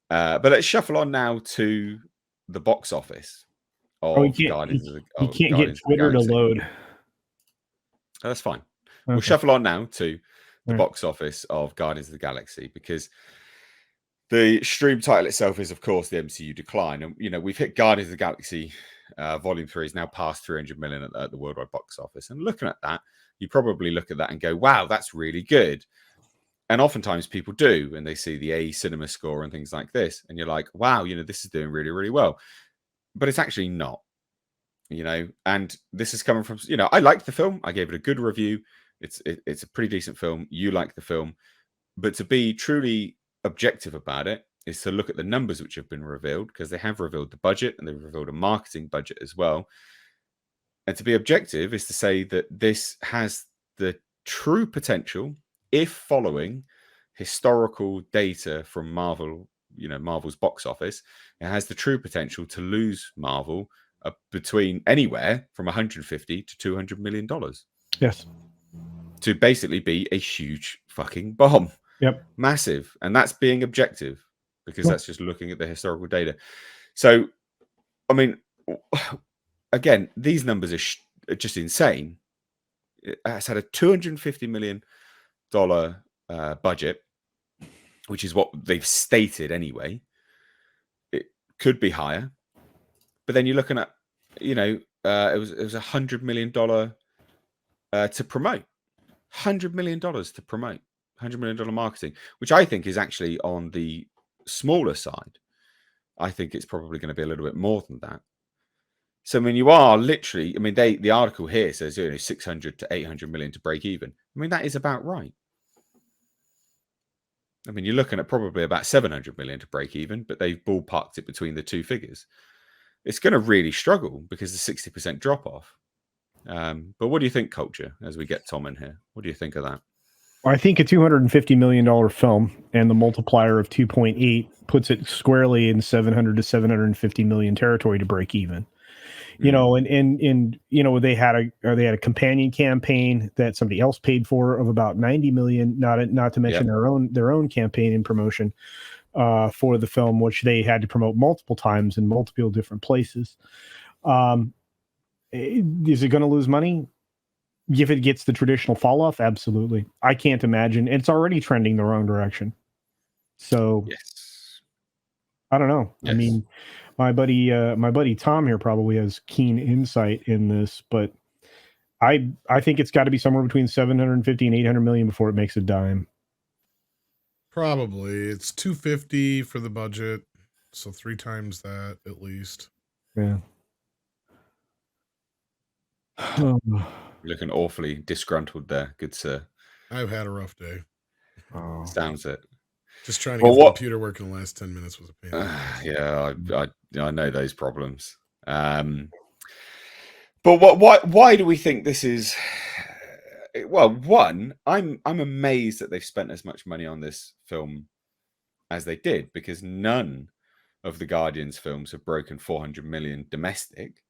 But let's shuffle on now to the box office Oh, of Guardians you can't get Guardians of the Twitter to Galaxy. load. That's fine. Okay. We'll shuffle on now to the Right. box office of Guardians of the Galaxy, because the stream title itself is, of course, the MCU decline. And, we've hit Guardians of the Galaxy Volume 3 is now past 300 million at the worldwide box office. And looking at that, you probably look at that and go, wow, that's really good. And oftentimes people do, and they see the A cinema score and things like this. And you're like, wow, this is doing really, really well. But it's actually not, and this is coming from, I liked the film. I gave it a good review. It's a pretty decent film. You like the film. But to be truly objective about it is to look at the numbers which have been revealed, because they have revealed the budget and they've revealed a marketing budget as well. And to be objective is to say that this has the true potential, if following historical data from Marvel, Marvel's box office, it has the true potential to lose Marvel between anywhere from 150 to 200 million dollars. Yes. To basically be a huge fucking bomb. Yep. Massive. And that's being objective, because that's just looking at the historical data. So, I mean, again, these numbers are just insane. It has had a $250 million budget, which is what they've stated anyway. It could be higher. But then you're looking at, it was $100 million to promote. $100 million to promote. $100 million marketing, which I think is actually on the smaller side. I think it's probably going to be a little bit more than that. So, I mean, you are literally, the article here says, 600 to 800 million to break even. I mean, that is about right. I mean, you're looking at probably about 700 million to break even, but they've ballparked it between the two figures. It's going to really struggle because of the 60% drop off. But what do you think, Culture, as we get Tom in here? What do you think of that? I think a $250 million film and the multiplier of 2.8 puts it squarely in 700 to 750 million territory to break even. And they had a companion campaign that somebody else paid for of about 90 million, not to mention their own campaign and promotion for the film, which they had to promote multiple times in multiple different places. Is it going to lose money? If it gets the traditional fall off, absolutely. I can't imagine. It's already trending the wrong direction. So yes, I don't know. Yes. I mean, my buddy Tom here probably has keen insight in this, but I think it's got to be somewhere between 750 and 800 million before it makes a dime. Probably. It's 250 for the budget, so 3 times that at least. Yeah. Looking awfully disgruntled there, good sir. I've had a rough day. Oh. Sounds it. Just trying to get the computer working the last 10 minutes was a pain. Yeah, I know those problems. But why do we think this is? Well, one, I'm amazed that they've spent as much money on this film as they did, because none of the Guardians films have broken 400 million domestic.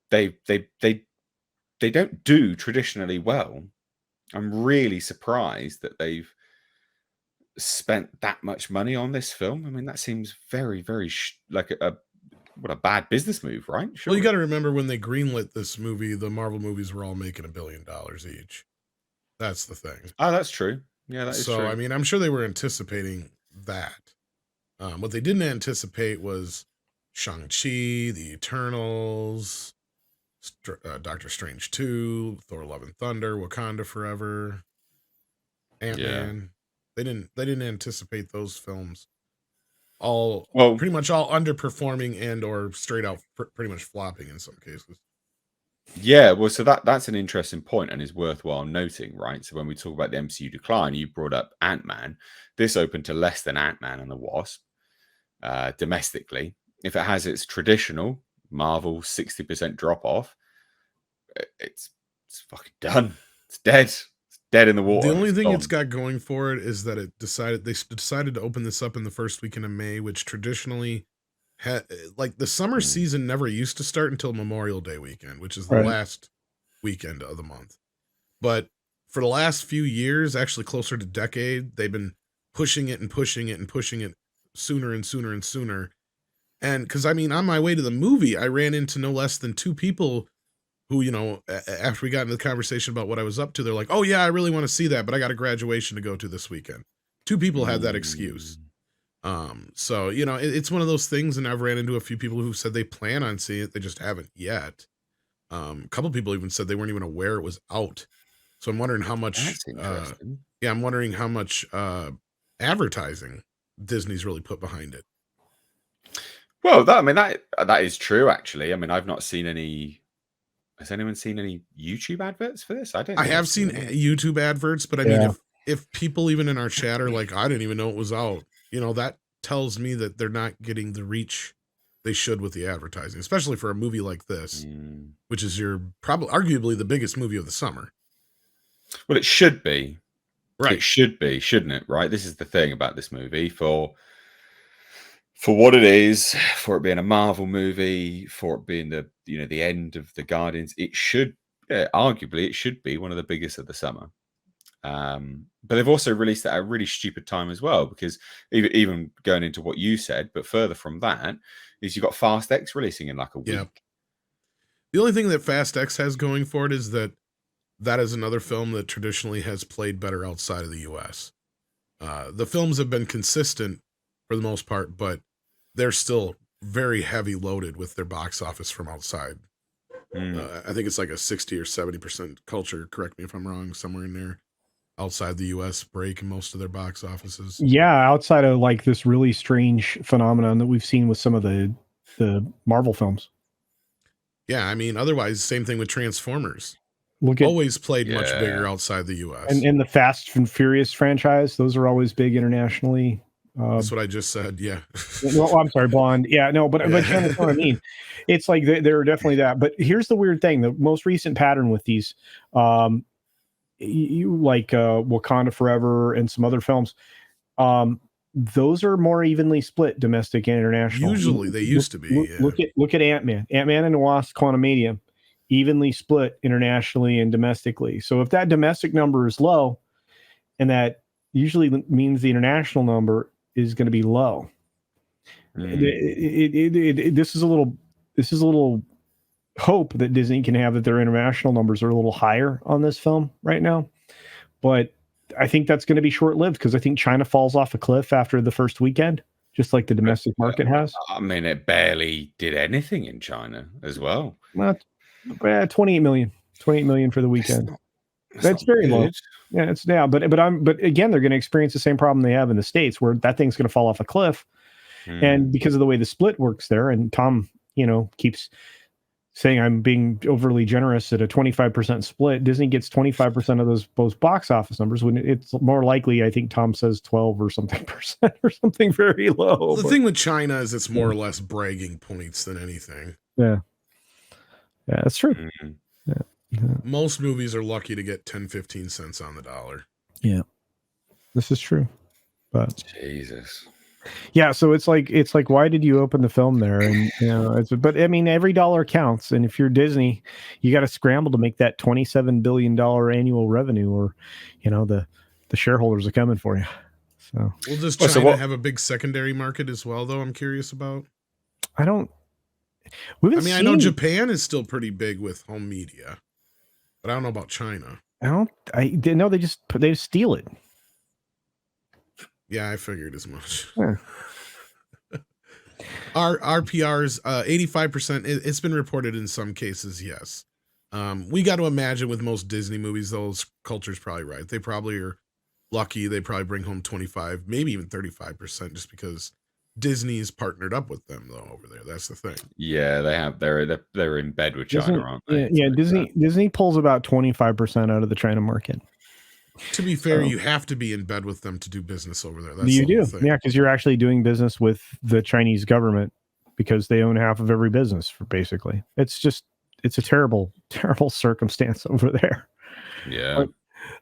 They don't do traditionally well. I'm really surprised that they've spent that much money on this film. I mean, that seems very, very like a bad business move, right? Sure. Well, you got to remember when they greenlit this movie, the Marvel movies were all making $1 billion each. That's the thing. Oh, that's true. Yeah, that is true. So, I mean, I'm sure they were anticipating that. What they didn't anticipate was Shang-Chi, The Eternals, Doctor Strange 2, Thor: Love and Thunder, Wakanda Forever, Ant-Man. They didn't anticipate those films. Pretty much all underperforming and or straight out pretty much flopping in some cases. Yeah, well, so that's an interesting point and is worthwhile noting, right? So when we talk about the MCU decline, you brought up Ant-Man. This opened to less than Ant-Man and the Wasp domestically. If it has its traditional Marvel 60% drop off, it's fucking done. It's dead. It's dead in the water. The only thing it's got going for it is that they decided to open this up in the first weekend of May, which traditionally the summer season never used to start until Memorial Day weekend, which is the last weekend of the month. But for the last few years, actually closer to decade, they've been pushing it and pushing it and pushing it sooner and sooner and sooner. And because I mean, on my way to the movie, I ran into no less than 2 people who, after we got into the conversation about what I was up to, they're like, "Oh yeah, I really want to see that, but I got a graduation to go to this weekend." 2 people had that excuse. So it's one of those things, and I've ran into a few people who said they plan on seeing it, they just haven't yet. A couple people even said they weren't even aware it was out. So I'm wondering how much. That's interesting. I'm wondering how much advertising Disney's really put behind it. Well, that is true. Actually, I mean, I've not seen any. Has anyone seen any YouTube adverts for this? I don't. I have seen YouTube adverts, but I mean, if people even in our chat are like, "I didn't even know it was out," that tells me that they're not getting the reach they should with the advertising, especially for a movie like this, which is arguably the biggest movie of the summer. Well, it should be. Right. It should be, shouldn't it? Right. This is the thing about this movie for what it is, for it being a Marvel movie, for it being the end of the Guardians. It should, arguably, it should be one of the biggest of the summer. But they've also released it at a really stupid time as well, because even going into what you said, but further from that, is you've got Fast X releasing in like a week. Yeah. The only thing that Fast X has going for it is that is another film that traditionally has played better outside of the U.S. The films have been consistent for the most part, but they're still very heavy loaded with their box office from outside. I think it's like a 60 or 70% culture, correct me if I'm wrong, somewhere in there, outside the U.S. break most of their box offices. Yeah, outside of like this really strange phenomenon that we've seen with some of the Marvel films. Yeah, I mean, otherwise, same thing with Transformers. Look at, always played much bigger outside the U.S. And the Fast and Furious franchise, those are always big internationally. That's what I just said. Yeah. Well, I'm sorry, Bond. Yeah, no, but you understand what I mean. It's like they're definitely that. But here's the weird thing: the most recent pattern with these, you like Wakanda Forever and some other films, those are more evenly split, domestic and international. Usually, they used to be. Look at Ant-Man and the Wasp: Quantumania, evenly split internationally and domestically. So if that domestic number is low, and that usually means the international number is going to be low. This is a little hope that Disney can have, that their international numbers are a little higher on this film right now. But I think that's going to be short-lived, because I think China falls off a cliff after the first weekend, just like the domestic market has. I mean, it barely did anything in China as well. Well, 28 million for the weekend. That's very low. Yeah, it's now, but again, they're going to experience the same problem they have in the States, where that thing's going to fall off a cliff. And because of the way the split works there, and Tom, keeps saying I'm being overly generous at a 25% split, Disney gets 25% of those box office numbers, when it's more likely, I think Tom says 12 or something percent, or something very low. The thing with China is it's more or less bragging points than anything. Yeah, that's true. Yeah. Most movies are lucky to get 10-15 cents on the dollar. Yeah, this is true. But Jesus. Yeah, so it's like why did you open the film there? And but I mean, every dollar counts, and if you're Disney, you got to scramble to make that $27 billion annual revenue, or the shareholders are coming for you. So, well, does China have a big secondary market as well, though? I'm curious about. I know Japan is still pretty big with home media, but I don't know about China. I didn't know they steal it. Yeah, I figured as much. Yeah. Our RPRs, 85%. It's been reported in some cases, yes. We got to imagine with most Disney movies, those culture's probably right. They probably are lucky. They probably bring home 25, maybe even 35%, just because Disney's partnered up with them though over there. That's the thing. Yeah, they have. They're in bed with China, aren't they? Yeah, Disney pulls about 25% out of the China market. To be fair, you have to be in bed with them to do business over there. That's you do, yeah, because you're actually doing business with the Chinese government, because they own half of every business. Basically, it's a terrible, terrible circumstance over there. Yeah.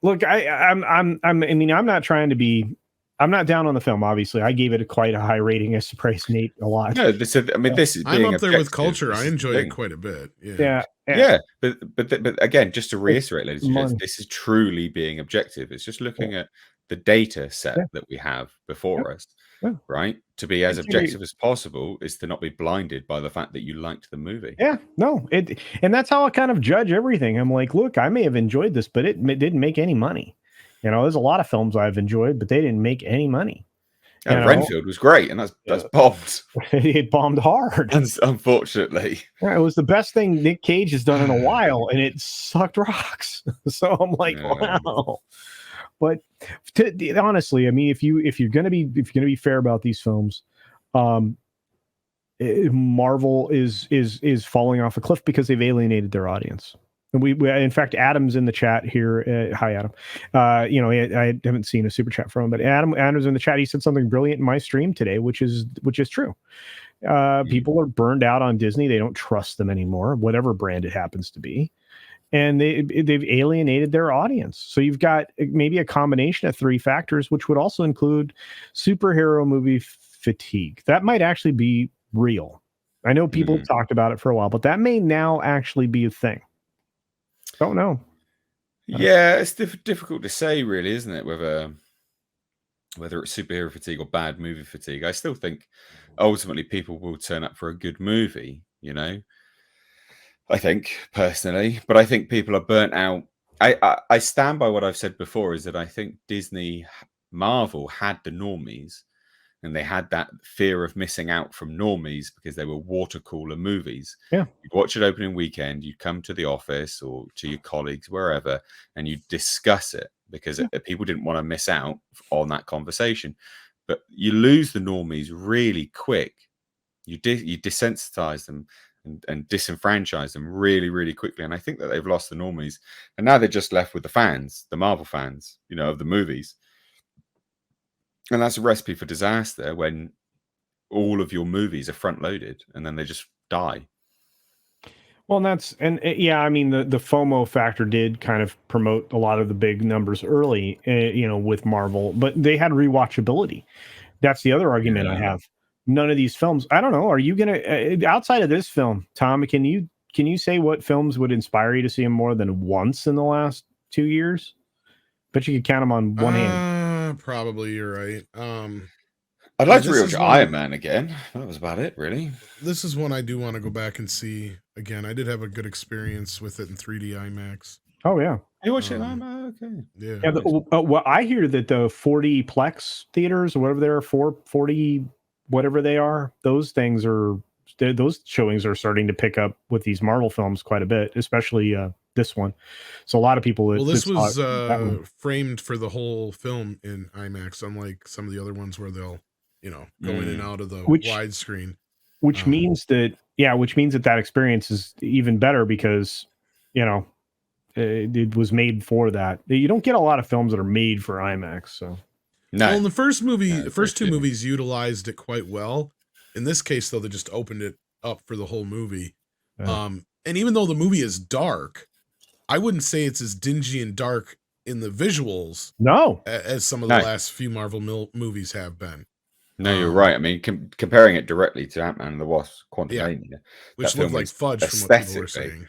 Look, I'm not trying to be. I'm not down on the film. Obviously, I gave it quite a high rating. I surprised Nate a lot. No, this is. I'm up there with culture. I enjoy it quite a bit. Yeah. But again, just to reiterate, ladies and gentlemen, this is truly being objective. It's just looking at the data set that we have before us, right? to be as objective as possible is to not be blinded by the fact that you liked the movie. Yeah, no, and that's how I kind of judge everything. I'm like, look, I may have enjoyed this, but it didn't make any money. There's a lot of films I've enjoyed, but they didn't make any money. Renfield was great, and that's bombed. It bombed hard. Unfortunately. Yeah, it was the best thing Nick Cage has done in a while, and it sucked rocks. So I'm like, wow. But honestly, I mean, if you're gonna be fair about these films, Marvel is falling off a cliff because they've alienated their audience. And we in fact, Adam's in the chat here. Hi, Adam. I haven't seen a super chat from him, but Adam's in the chat. He said something brilliant in my stream today, which is true. People are burned out on Disney. They don't trust them anymore, whatever brand it happens to be. And they've alienated their audience. So you've got maybe a combination of three factors, which would also include superhero movie fatigue. That might actually be real. I know people have talked about it for a while, but that may now actually be a thing. Don't know. Yeah, it's difficult to say, really, isn't it? Whether it's superhero fatigue or bad movie fatigue. I still think ultimately people will turn up for a good movie, I think personally, but I think people are burnt out. I stand by what I've said before, is that I think Marvel had the normies, and they had that fear of missing out from normies because they were water cooler movies. Yeah. You'd watch it opening weekend, you'd come to the office or to your colleagues, wherever, and you'd discuss it because people didn't want to miss out on that conversation. But you lose the normies really quick. You desensitize them and disenfranchise them really, really quickly. And I think that they've lost the normies. And now they're just left with the fans, the Marvel fans, of the movies. And that's a recipe for disaster when all of your movies are front loaded and then they just die. Well, I mean, the FOMO factor did kind of promote a lot of the big numbers early, with Marvel, but they had rewatchability. That's the other argument I have. None of these films, I don't know. Are you going to, outside of this film, Tom, can you say what films would inspire you to see them more than once in the last 2 years? Bet you could count them on one hand. Probably you're right. I'd like to rewatch Iron Man again. That was about it, really. This is one I do want to go back and see again. I did have a good experience with it in 3D IMAX. Oh yeah, you watched it? Okay. Yeah. Well, I hear that the 40 plex theaters or whatever they are, 440, whatever they are, those showings are starting to pick up with these Marvel films quite a bit, especially this one. So a lot of people. Well, this was framed for the whole film in IMAX, unlike some of the other ones where they'll, go in and out of the widescreen. Which means that experience is even better because, it was made for that. You don't get a lot of films that are made for IMAX. So. No. Well, in the first movie, the first two movies utilized it quite well. In this case, though, they just opened it up for the whole movie. And even though the movie is dark, I wouldn't say it's as dingy and dark in the visuals as some of the last few Marvel movies have been. No, you're right. I mean, comparing it directly to Ant-Man and the Wasp: Quantumania, which looked like fudge from what people were saying.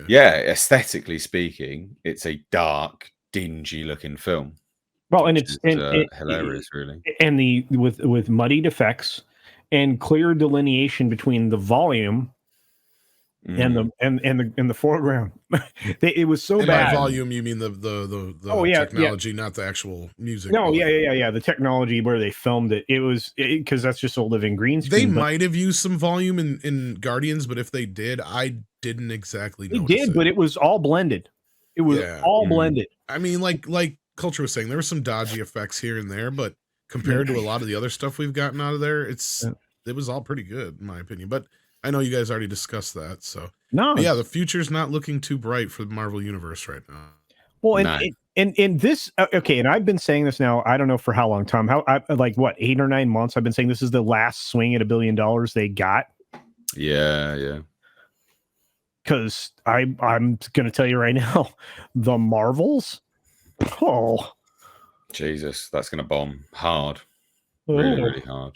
Yeah, aesthetically speaking, it's a dark, dingy-looking film. Well, and it's hilarious, really. And with muddied effects and clear delineation between the volume and the foreground. It was so bad. By volume, you mean the technology, not the actual music. No, yeah. The technology where they filmed it. It was because that's just a living green screen. They might have used some volume in Guardians, but if they did, I didn't exactly notice. They did, but it was all blended. It was all blended. I mean, like Culture was saying, there were some dodgy effects here and there, but compared to a lot of the other stuff we've gotten out of there, it was all pretty good in my opinion. But I know you guys already discussed that, so the future's not looking too bright for the Marvel Universe right now. Well, and this and I've been saying this now. I don't know for how long, Tom. 8 or 9 months? I've been saying this is the last swing at $1 billion they got. Yeah. Because I'm going to tell you right now, the Marvels. Oh, Jesus, that's going to bomb hard, really, really hard.